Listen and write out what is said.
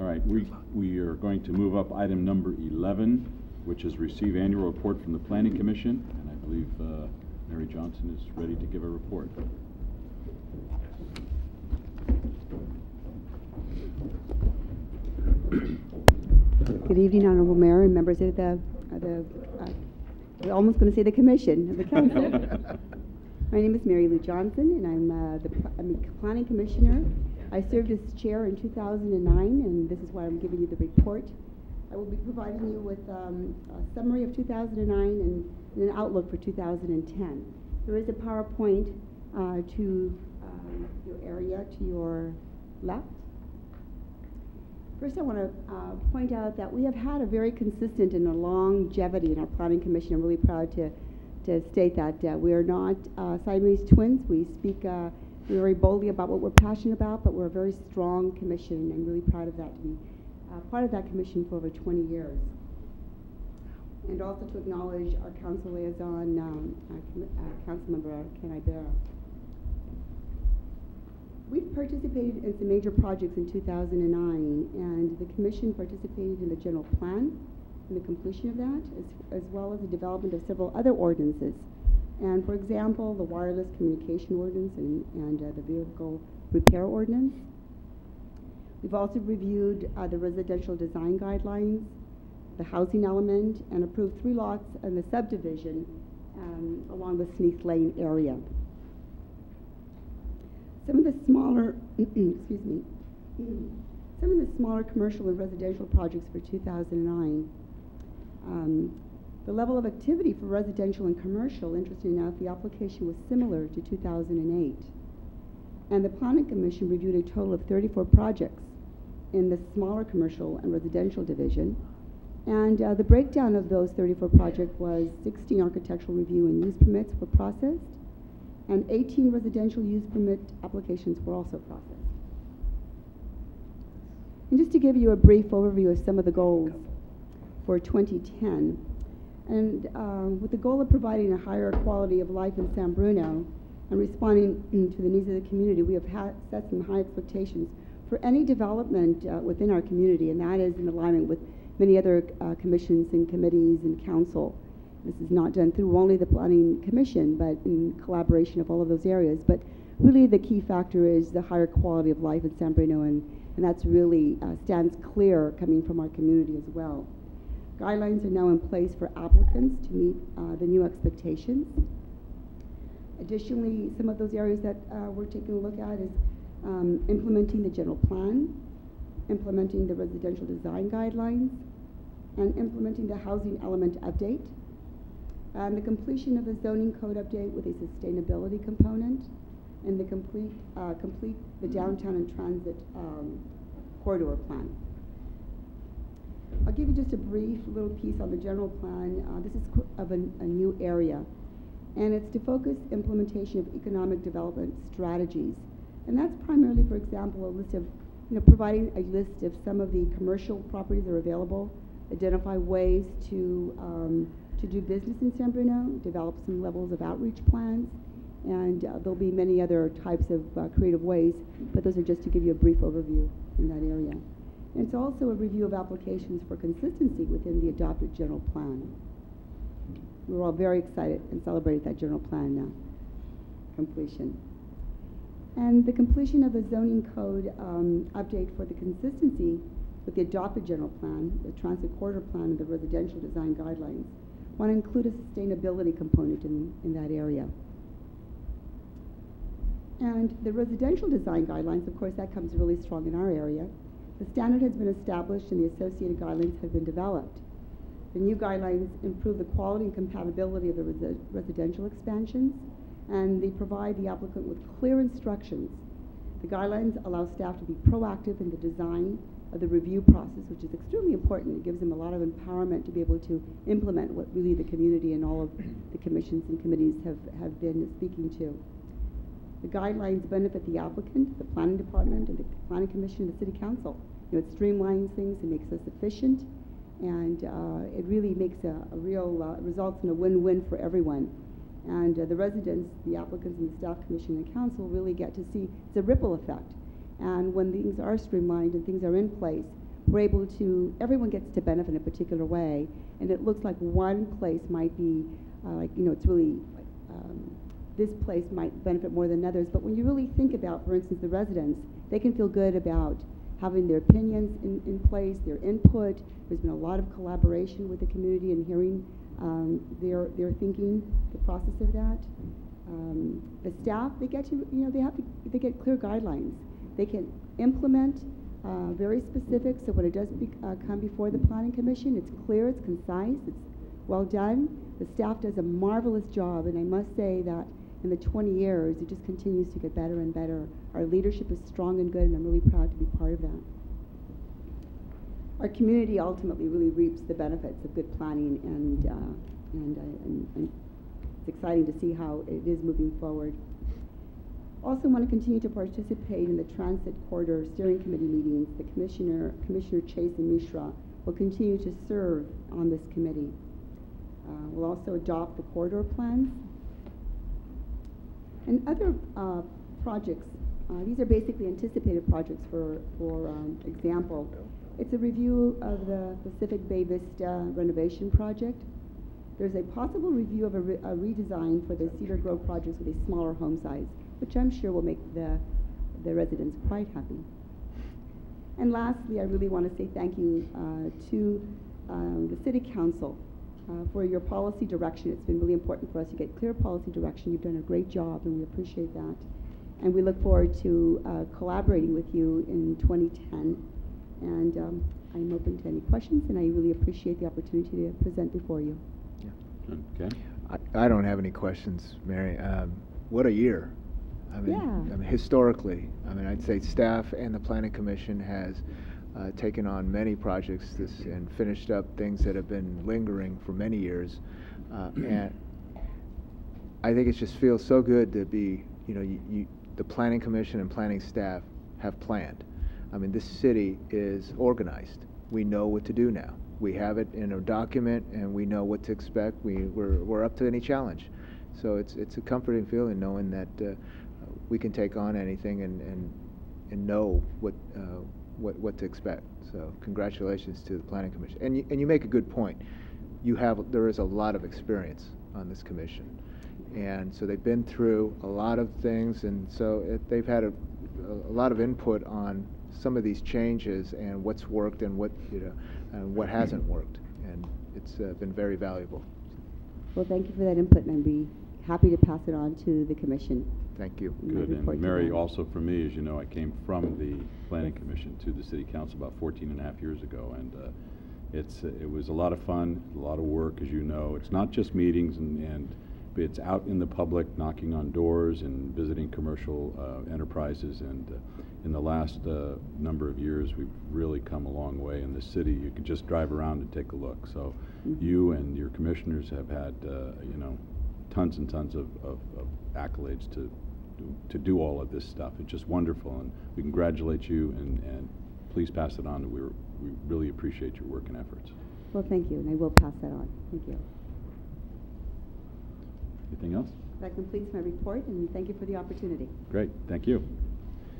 right, we are going to move up item number 11, which is receive annual report from the Planning Commission, and I believe Mary Johnson is ready to give a report. Good evening, Honorable Mayor and members of the we're almost going to say the Commission of the Council. My name is Mary Lou Johnson, and I'm the Planning Commissioner. I served as chair in 2009, and this is why I'm giving you the report. I will be providing you with a summary of 2009 and an outlook for 2010. There is a PowerPoint to your area, to your left. First, I want to point out that we have had a very consistent and a longevity in our Planning Commission. I'm really proud to state that we are not Siamese twins. We speak very boldly about what we're passionate about, but we're a very strong commission, and I'm really proud of that, to be part of that commission for over 20 years. And also to acknowledge our council liaison, Council Member Ken Ibera. We've participated in some major projects in 2009, and the Commission participated in the general plan and the completion of that, as well as the development of several other ordinances. And for example, the wireless communication ordinance and the vehicle repair ordinance. We've also reviewed the residential design guidelines, the housing element, and approved 3 lots in the subdivision along the Sneath Lane area. Some of the smaller, excuse me, some of the smaller commercial and residential projects for 2009. The level of activity for residential and commercial, interesting enough, the application was similar to 2008. And the Planning Commission reviewed a total of 34 projects in the smaller commercial and residential division. And the breakdown of those 34 projects was 16 architectural review and use permits were processed, and 18 residential use permit applications were also processed. And just to give you a brief overview of some of the goals for 2010, and with the goal of providing a higher quality of life in San Bruno and responding to the needs of the community, we have set some high expectations for any development within our community, and that is in alignment with many other commissions and committees and council. This is not done through only the Planning Commission, but in collaboration of all of those areas. But really the key factor is the higher quality of life in San Bruno, and that's really stands clear coming from our community as well. Guidelines are now in place for applicants to meet the new expectations. Additionally, some of those areas that we're taking a look at is implementing the general plan, implementing the residential design guidelines, and implementing the housing element update. And the completion of the zoning code update with a sustainability component, and the complete the downtown and transit corridor plan. I'll give you just a brief little piece on the general plan. This is of a new area, and it's to focus implementation of economic development strategies. And that's primarily, for example, a list of, providing a list of some of the commercial properties that are available, identify ways to do business in San Bruno, develop some levels of outreach plans, and there'll be many other types of creative ways, but those are just to give you a brief overview in that area. And it's also a review of applications for consistency within the adopted general plan. We're all very excited and celebrate that general plan completion. And the completion of the zoning code update for the consistency with the adopted general plan, the transit corridor plan, and the residential design guidelines. I want to include a sustainability component in that area. And the residential design guidelines, of course, that comes really strong in our area. The standard has been established and the associated guidelines have been developed. The new guidelines improve the quality and compatibility of the residential expansions, and they provide the applicant with clear instructions. The guidelines allow staff to be proactive in the design of the review process, which is extremely important. It gives them a lot of empowerment to be able to implement what really the community and all of the commissions and committees have been speaking to. The guidelines benefit the applicant, the planning department, and the planning commission, and the city council. It streamlines things, it makes us efficient, and it really makes a real, results in a win-win for everyone. And the residents, the applicants, and the staff commission and council really get to see it's a ripple effect. And when things are streamlined and things are in place, we're able to, everyone gets to benefit in a particular way, and it looks like one place might be, it's really, this place might benefit more than others, but when you really think about, for instance, the residents, they can feel good about having their opinions in place, their input. There's been a lot of collaboration with the community and hearing their thinking, the process of that. The staff, they get to, they get clear guidelines. They can implement very specific, so when it does come before the Planning Commission, it's clear, it's concise, it's well done. The staff does a marvelous job, and I must say that in the 20 years, it just continues to get better and better. Our leadership is strong and good, and I'm really proud to be part of that. Our community ultimately really reaps the benefits of good planning, and it's exciting to see how it is moving forward. Also want to continue to participate in the Transit Corridor Steering Committee meetings. The Commissioner Chase and Mishra will continue to serve on this committee. We'll also adopt the corridor plans. And other projects, these are basically anticipated projects. For example, it's a review of the Pacific Bay Vista renovation project. There's a possible review of a redesign for the Cedar Grove projects with a smaller home size, which I'm sure will make the residents quite happy. And lastly, I really want to say thank you to the City Council for your policy direction. It's been really important for us to get clear policy direction. You've done a great job, and we appreciate that. And we look forward to collaborating with you in 2010. And I'm open to any questions, and I really appreciate the opportunity to present before you. Yeah. Okay. I don't have any questions, Mary. What a year. I mean, historically, I'd say staff and the Planning Commission has taken on many projects and finished up things that have been lingering for many years. And I think it just feels so good to be, the Planning Commission and planning staff have planned. This city is organized. We know what to do now. We have it in a document, and we know what to expect. We're up to any challenge. So it's a comforting feeling knowing that we can take on anything and know what to expect. So congratulations to the Planning Commission. And you make a good point. There is a lot of experience on this commission, and so they've been through a lot of things, and so they've had a lot of input on some of these changes and what's worked and what and what hasn't worked, and it's been very valuable. Well, thank you for that input, and I'd be happy to pass it on to the Commission. Thank you. Good. And Mary, also for me, as you know, I came from the Planning Commission to the City Council about 14 and a half years ago, and it was a lot of fun, a lot of work, as you know. It's not just meetings, but it's out in the public, knocking on doors and visiting commercial enterprises. And in the last number of years, we've really come a long way in the city. You can just drive around and take a look. So you and your commissioners have had, tons and tons of accolades to do all of this stuff. It's just wonderful, and we congratulate you, and please pass it on. We really appreciate your work and efforts. Well, thank you, and I will pass that on. Thank you. Anything else? That completes my report, and thank you for the opportunity. Great, thank you.